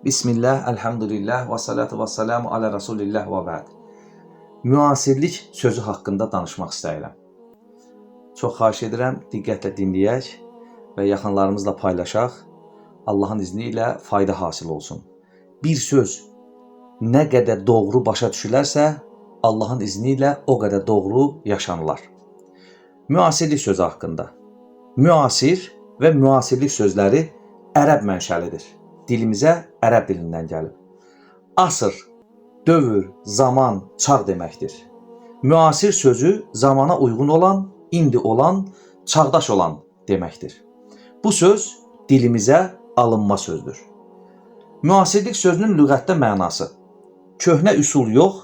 Bismillah, elhamdülillah və salatu və salamu alə Rasulillah və bə'd. Müasirlik sözü haqqında danışmaq istəyirəm. Çox xahiş edirəm, diqqətlə dinləyək və yaxınlarımızla paylaşaq. Allahın izni ilə fayda hasil olsun. Bir söz nə qədər doğru başa düşülərsə, Allahın izni ilə o qədər doğru yaşanılar. Müasirlik sözü haqqında. Müasir və müasirlik sözləri ərəb mənşəlidir. Dilimizə ərəb dilindən gəlib. Asır, dövr, zaman, çağ deməkdir. Müasir sözü zamana uyğun olan, indi olan, çağdaş olan deməkdir. Bu söz dilimizə alınma sözdür. Müasirlik sözünün lüğətdə mənası köhnə üsul yox,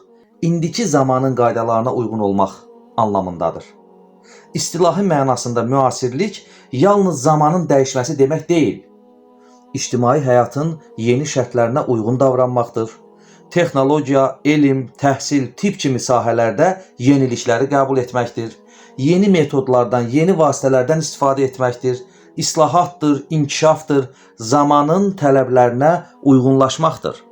indiki zamanın qaydalarına uyğun olmaq anlamındadır. İstilahi mənasında müasirlik yalnız zamanın dəyişməsi demək deyil. İctimai həyatın yeni şərtlərinə uyğun davranmaqdır. Texnologiya, elm, təhsil, tibb kimi sahələrdə yenilikləri qəbul etməkdir. Yeni metodlardan, yeni vasitələrdən istifadə etməkdir. İslahatdır, inkişafdır, zamanın tələblərinə uyğunlaşmaqdır.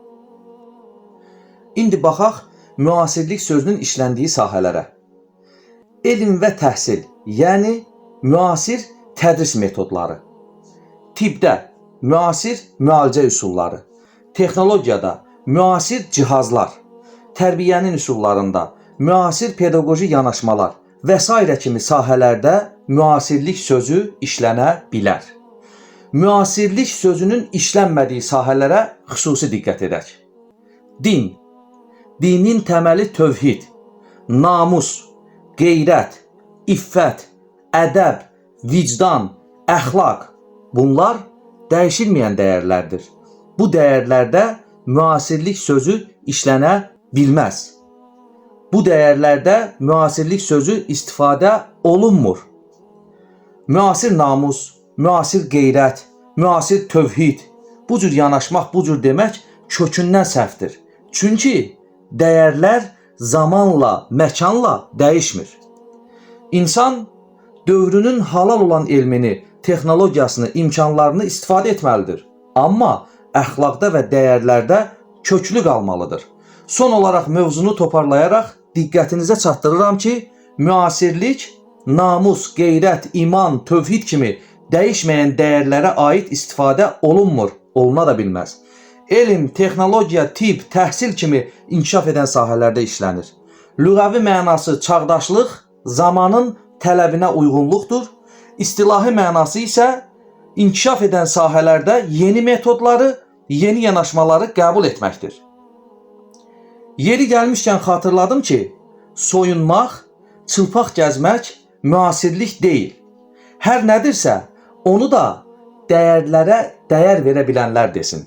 İndi baxaq müasirlik sözünün işləndiyi sahələrə. Elm və təhsil, yəni müasir tədris metodları. Tibbdə müasir müalicə üsulları, texnologiyada müasir cihazlar, tərbiyənin üsullarında müasir pedaqoji yanaşmalar və s. kimi sahələrdə müasirlik sözü işlənə bilər. Müasirlik sözünün işlənmədiyi sahələrə xüsusi diqqət edək. Din, dinin təməli tövhid, namus, qeyrət, iffət, ədəb, vicdan, əxlaq, bunlar dəyişilməyən dəyərlərdir. Bu dəyərlərdə müasirlik sözü işlənə bilməz. Bu dəyərlərdə müasirlik sözü istifadə olunmur. Müasir namus, müasir qeyrət, müasir tövhid, bu cür yanaşmaq, bu cür demək kökündən səhvdir. Çünki dəyərlər zamanla, məkanla dəyişmir. İnsan dövrünün halal olan elmini, texnologiyasını, imkanlarını istifadə etməlidir. Amma əxlaqda və dəyərlərdə köklü qalmalıdır. Son olaraq mövzunu toparlayaraq diqqətinizə çatdırıram ki, müasirlik, namus, qeyrət, iman, tövhid kimi dəyişməyən dəyərlərə aid istifadə olunmur, oluna da bilməz. Elm, texnologiya, tibb, təhsil kimi inkişaf edən sahələrdə işlənir. Lüğəvi mənası çağdaşlıq, zamanın tələbinə uyğunluqdur. İstilahi mənası isə inkişaf edən sahələrdə yeni metodları, yeni yanaşmaları qəbul etməkdir. Yeri gəlmişkən xatırladım ki, soyunmaq, çılpaq gəzmək müasirlik deyil. Hər nədirsə, onu da dəyərlərə dəyər verə bilənlər desin.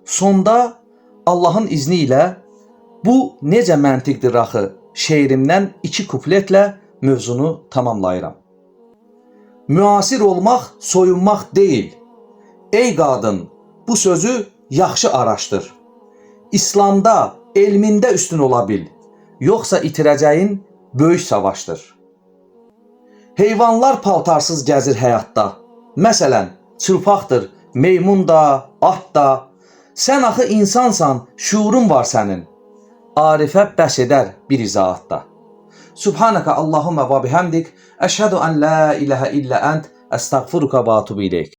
Sonda Allahın izni ilə bu necə məntiqdir axı şeirimdən 2 kupletlə mövzunu tamamlayıram. Müasir olmaq soyunmaq deyil. Ey qadın, bu sözü yaxşı araşdır. İslamda, elmində üstün ola bil, yoxsa itirəcəyin böyük savaşdır. Heyvanlar paltarsız gəzir həyatda. Məsələn, çılpaqdır, meymun da, at da. Sən axı insansan, şuurun var sənin. Arifə bəs edər bir izahatda. Subhanaka Allahumma və bihamdik, əşhədu ən la iləhə illə ənt, əstəğfiruka və atubu ileyk.